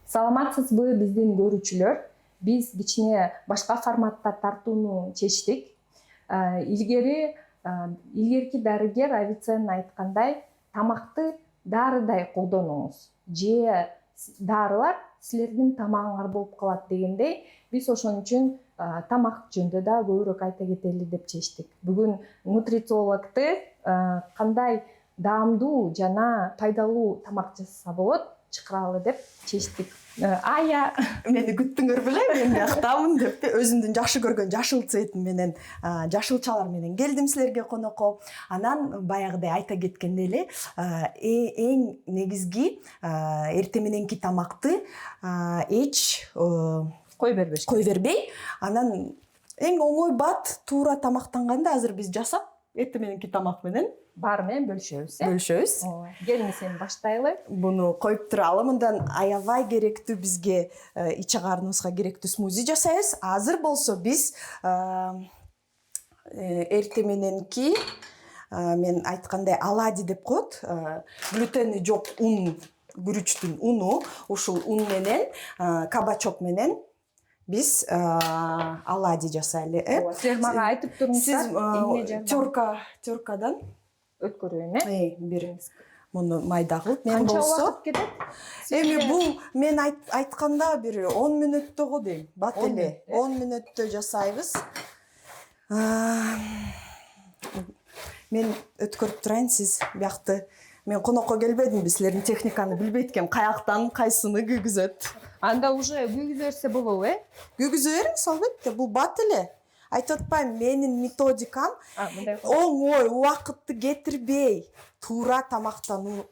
Саламатсызбы биздин көрүүчүлөр? Биз кичине башка форматта тартууну чечтик. Илгерки дарыгер Авиценна айткандай, тамакты дарыдай колдонуңуз. Же дарылар силердин тамагыңар болуп калат дегендей, биз ошон үчүн тамак жөнүндө да көбүрөөк айта кетели деп чечтик. Бүгүн нутрициологду кандай даамдуу жана пайдалуу тамак жасаса болот чакыралы деп чечтик. Ая мени күттүңөр беле, мен бияктамын деп өзүмдүн жакшы көргөн жашыл цветим менен, жашылчалар менен келдим силерге конокко. Анан баягыдай айта кеткендей эле, эң негизги эртең мененки тамакты эч кой бербей, анан эң оңой бат туура тамактанганда азыр биз жасап эртең мененки тамак менен баары менен бөлүшөбүз. Келиңиз эми баштайлы. Буну коюп туралы, мындан аябай керектүү бизге ич агарыбызга керектүү смузи жасайбыз. Азыр болсо биз эртең мененки мен айткандай оладьи деп коет, глютени жок ун, күрүчтүн уну, ушул ун менен кабачок менен биз оладьи жасайлы. Силер мага айтып туруңуздар. Сиз теркадан өткөрөйүн, бир муну майда кылып, мен канча болсо убакыт кетет? Эми бул мен айтканда бир 10 мүнөттө го дейм. Бат эле 10 мүнөттө жасайбыз. Мен өткөрүп турайын, сиз биякты мен конокко келбедимби, силердин техниканы билбейт экенмин, каяктан кайсыны күйгүзөт. Анда уже күйгүзө берсе болобу, Күйгүзө бериңиз, албетте, бул бат эле. Айтып атпайм, менин методикам оңой, убакытты кетирбей, туура тамактануу.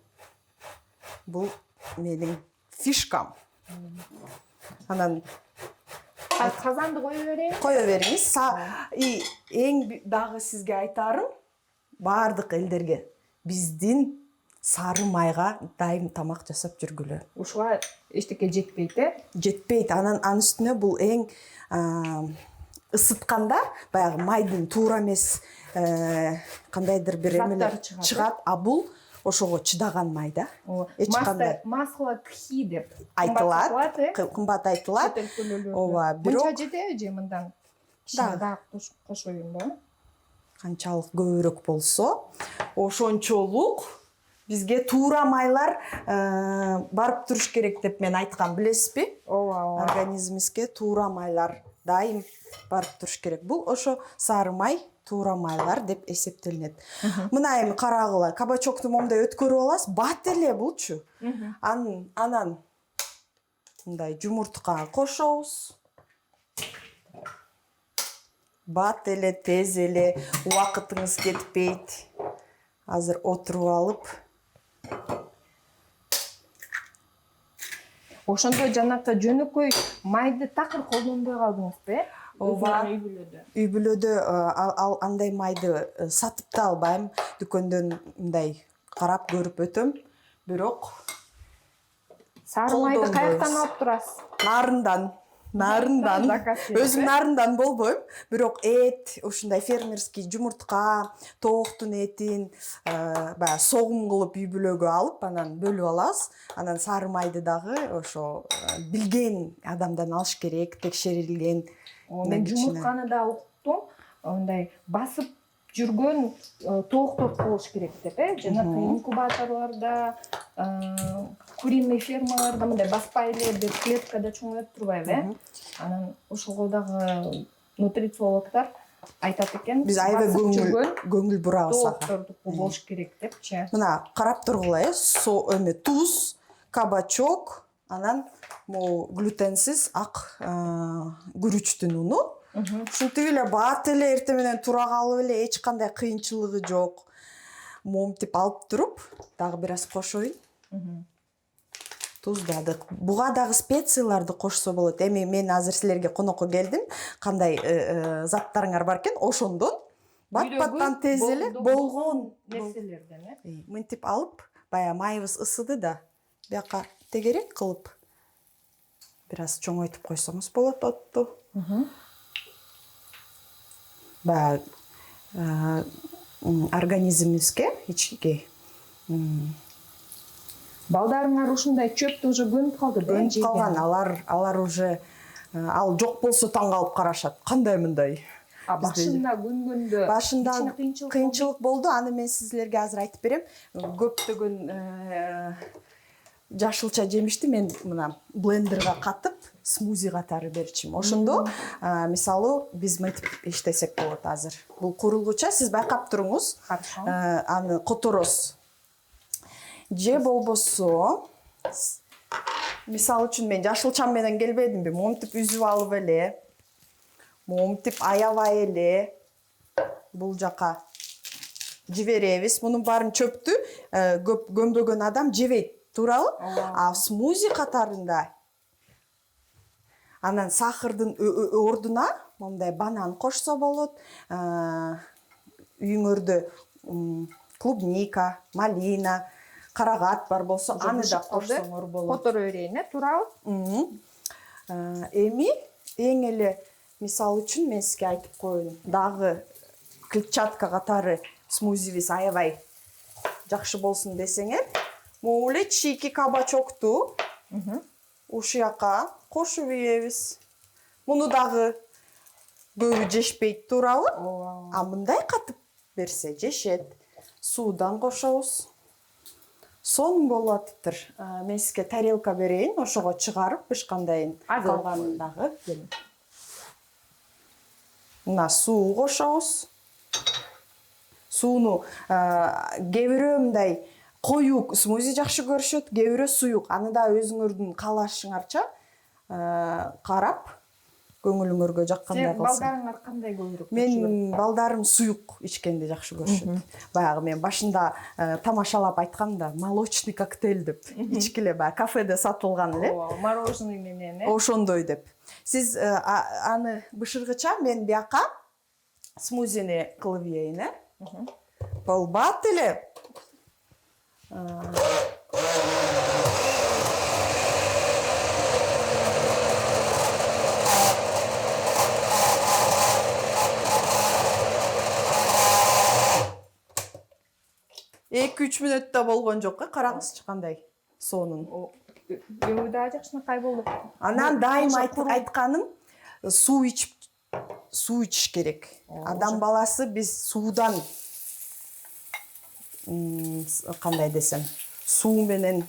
Бул менин фишкам. Анан казанды кое берейин. Кое бериңиз. Эң дагы сизге айтарым, баардык элдерге биздин сары майга дайым тамак жасап жүргүлө. Ушуга эчтеке жетпейт, Жетпейт. Анан үстүнө бул эң ысытканда баягы майдын туура эмес кандайдыр бир эмелер чыгат, а бул ошого чыдаган май да. Эч кандай масло тхи деп айтылат, кымбат айтылат. Ооба, мынча жетеби же мындан? Да, кошоюнбу? Канчалык көбүрөөк болсо, ошончолук бизге туура майлар барып туруш керек деп мен айткам, билесизби? Ооба. Организмибизге туура майлар дайым барып туруш керек. Бул ошо сары май, туура майлар деп эсептелинет. Мына эми карагыла, кабачокту момундай өткөрүп аласыз, бат эле булчу. Анан мындай жумуртка кошобуз. Бат эле, тез эле, убакытыңыз кетпейт. Азыр отуруп алып. Ошондо жанакы жөнөкөй майды такыр колдонбой калдыңызбы, Ооба. Үй бүлөдө андай майды сатып да албайм. Дүкөндөн мындай карап көрүп өтөм. Бирок сары майды каяктан алып турасыз? Нарындан. Өзүм нарындан болбойм. Бирок эт, ушундай фермерский жумуртка, тооктун этин баягы согум кылып үй бүлөгө алып, анан бөлүп алабыз. Анан сары майды дагы ошо билген адамдан алыш керек, текшерилген. Мен жумуртканы да уктум. Мындай басып жүргөн тооктор болуш керек деп, жанакы инкубаторлордо, куриный фермаларда мындай баспай эле бир клеткада чоңоюп турбайбы? Анан ошого дагы нутрициологдор айтат экен, биз аябай көңүл бурабыз тоокторду болуш керек депчи. Мына карап тургула, туз, кабачок, анан могу глютенсиз ак күрүчтүн уну. Ушинтип эле бат эле эртең менен тура калып эле, эч кандай кыйынчылыгы жок. Момтип алып туруп, дагы бир аз кошоюн. Туз дагы. Буга дагы специяларды кошсо болот. Эми мен азыр силерге конокко келдим. Кандай заттарыңар бар экен, ошондон бат-баттан тез эле болгон нерселерден, мынтип алып, баягы майыбыз ысыды да, бияка тегерек кылып бир аз чоңойтуп койсоңуз болот отту. Баягы организмибизге ички Балдарыңар ушундай чөптү уже көнүп калды. Көнүп калган, алар уже ал жок болсо таң калып карашат. Кандай мындай? Башында көнгөндө башында кыйынчылык болду. Аны мен силерге азыр айтып берем. Көптөгөн жашылча жемишти мен мына блендерга катып смузи катары берчүмүн. Ошондо мисалы биз мынтип иштесек болот азыр. Бул курулгуча сиз байкап туруңуз. Аны которосуз. Же болбосо мисалы үчүн мен жашылчам менен келбедимби? Монтип үзүп алып эле, монтип аябай эле бул жака жиберебиз. Мунун баарын чөптү көп көмбөгөн адам жебейт, туурабы? А смузи катарында анан сахардын ордуна мондай банан кошсо болот. Үйүңөрдө клубника, малина, карагат бар болсо, аны да кошсоңор болот. Которо берейин, туурабы? Эми эң эле мисалы үчүн мен сизге айтып коеюн. Дагы клетчатка катары смузибиз аябай жакшы болсун десеңер, могу эле чийки кабачокту ушул жака кошуп ийебиз. Муну дагы көбү жешпейт, туурабы? А мындай катып берсе жешет. Суудан кошобуз. Сонун болуп атыптыр. Мен сизге тарелка берейин, ошого чыгарып эч кандайын калганын дагы. Мына суу кошобуз. Сууну кээ бирөө мындай коюу смузи жакшы көрүшөт, кээ бирөө суюк. Аны да өзүңөрдүн каалашыңарча карап, көңүлүңөргө жаккандай кылсын. Балдарыңар кандай көбүрөөк? Мен балдарым суюк ичкенди жакшы көрүшөт. Баягы мен башында тамашалап айткам да, молочный коктейль деп, ичкиле баягы кафеде сатылган эле. Мороженый менен, Ошондой деп. Сиз аны бышыргыча мен бияка смузини кылып ийейин, Болбат эле. Эки 3 мүнөттө болгон жок, караңызчы кандай сонун. Да жакшынакай болду. Анан дайым айтканым, суу ичиш керек. Адам баласы биз суудан кандай десем, суу менен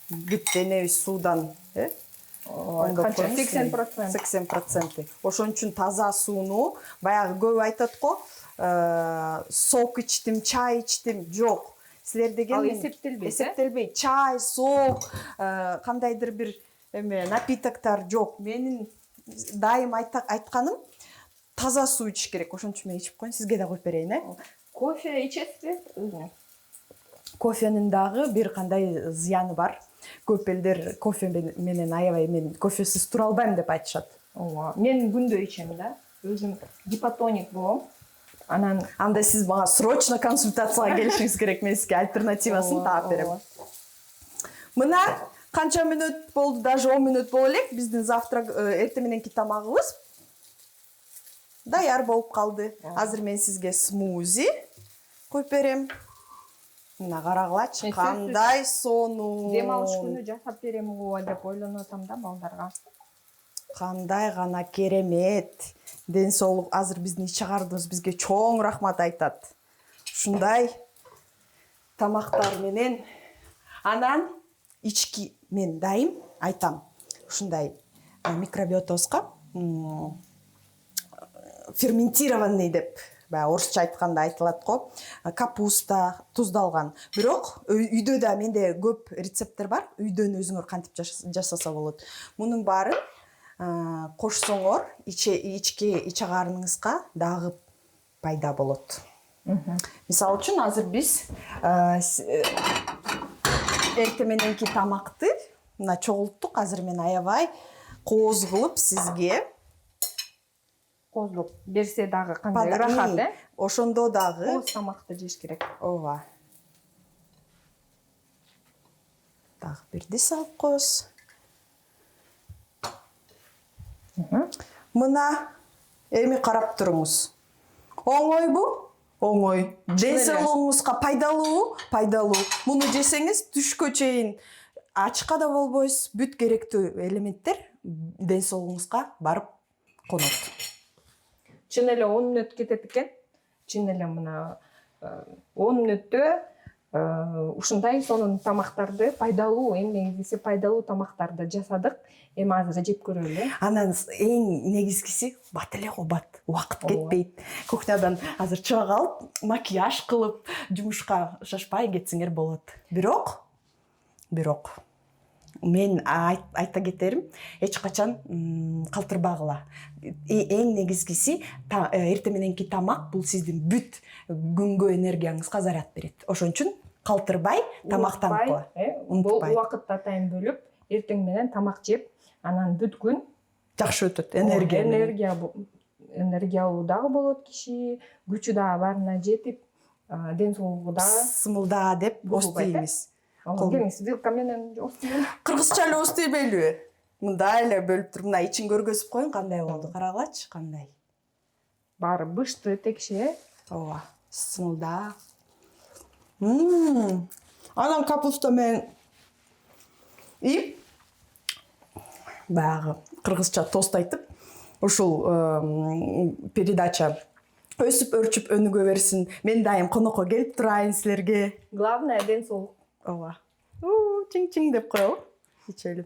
бүттенебиз суудан, 80%. Ошон үчүн таза сууну, баягы көп айтат го, сок ичтим, чай ичтим, жок. Силер деген ал эсептелбейт. Чай, сок, кандайдыр бир напитоктор жок. Менин дайым айтканым таза суу ичиш керек. Ошон үчүн мен ичип коеюн, сизге да коюп берейин, Кофе ичесизби? Кофенин дагы бир кандай зыяны бар. Көп элдер кофе менен аябай мен кофесиз тура албайм деп айтышат. Мен күндө ичем да. Өзүм гипотоник болом. Анан анда сиз мага срочно консультацияга келишиңиз керек, мен сизге альтернативасын таап берем. Мына канча мүнөт болду, даже 10 мүнөт боло элек, биздин завтрак эртең мененки тамагыбыз даяр болуп калды. Азыр мен сизге смузи коюп берем. Мына карагылачы, кандай сонун. Дем алыш күнү жасап берем го деп ойлонуп атам да балдарга. Кандай гана керемет. Ден соолук, азыр биздин ич чыгардыбыз бизге чоң рахмат айтат. Ушундай тамактар менен анан ички мен дайым айтам. Ушундай микробиотозга ферментированный деп орусча айтканда айтылат го. Капуста, туздалган. Бирок үйдө да менде көп рецепттер бар. Үйдөн өзүңөр кантип жасаса болот. Мунун баарын кошсоңор ички ичагарыңызга дагы пайда болот. Мисалы үчүн азыр биз эртең мененки тамакты мына чогулттук. Азыр мен аябай кооз кылып сизге Кооздук берсе дагы кандай рахат, Ошондо дагы кооз тамакты жеш керек. Ооба. Дагы бирди салып коебуз. Мына эми карап туруңуз. Оңойбу? оңой. Ден эле. соолугуңузга пайдалуу. Муну жесеңиз түшкө чейин ачка да болбойсуз. Бүт керектүү элементтер ден соолугуңузга барып конот. Чын эле 10 мүнөт кетет экен. Чын эле мына 10 мүнөттө ушундай сонун тамактарды, пайдалуу, эң негизгиси пайдалуу тамактарды жасадык. Эми азыр жеп көрөлү. Анан эң негизгиси бат эле го, бат. Убакыт кетпейт. Кухнядан азыр чыга калып, макияж кылып, жумушка шашпай кетсеңер болот. Бирок мен айта кетерим, эч качан калтырбагыла. Эң негизгиси эртең мененки тамак бул сиздин бүт күнгө энергияңызга заряд берет. Ошон үчүн калтырбай тамактанкыла. Бул убакытта тайм бөлүп, эртең менен тамак жеп, анан бүт күн жакшы өтөт. Энергия энергиялуу дагы болот киши, күчү дагы баарына жетип, ден соолугу дагы сымылда деп остойбуз. Келиңиз, вилка менен остойбу. Кыргызча эле остойбелби? Мындай эле бөлүп туруп, мына ичин көргөзүп коюң кандай болду. Карагылачы, кандай. Баары бышты текше. Ооба, сымылда. Анан капуста менен и баягы кыргызча тост айтып, ушул передача өсүп өрчүп өнүгө берсин. Мен дайым конокко келип турайын силерге. Главное ден соолук. Ооба. Чиң-чиң деп коелу. Ичели.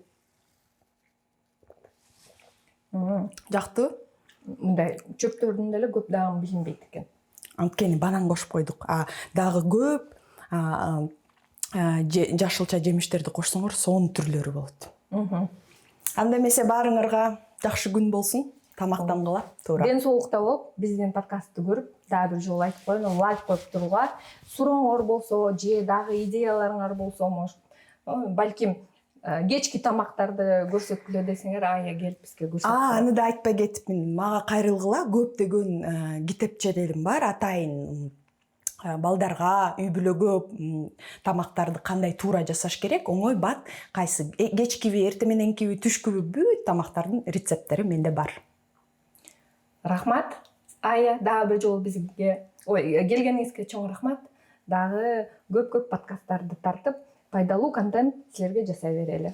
Жактыбы? Мындай чөптөрдүн деле көп дагы билинбейт экен. Анткени банан кошуп койдук. Дагы көп жашылча жемиштерди кошсоңор сонун түрлөрү болот. Анда эмесе баарыңарга жакшы күн болсун. Тамактангыла, туура. Ден соолукта болуп, биздин подкастты көрүп, дагы бир жолу айтып коеюн, лайк коюп туруңар. Сурооңор болсо, же дагы идеяларыңар болсо, балким кечки тамактарды көрсөткүлө десеңер, ая келип бизге көрсөтүп. Аны да айтпай кетипмин. Мага кайрылгыла көптөгөн китепчелерим бар, атайын балдарга үй бүлөгө тамактарды кандай туура жасаш керек, оңой бат, кайсы кечкиби, эртең мененкиби, түшкүбү бүт тамактардын рецепттери менде бар. Рахмат. Ая, дагы бир жолу бизге, келгениңизге чоң рахмат. Дагы көп подкасттарды тартып, пайдалуу контент силерге жасай берели.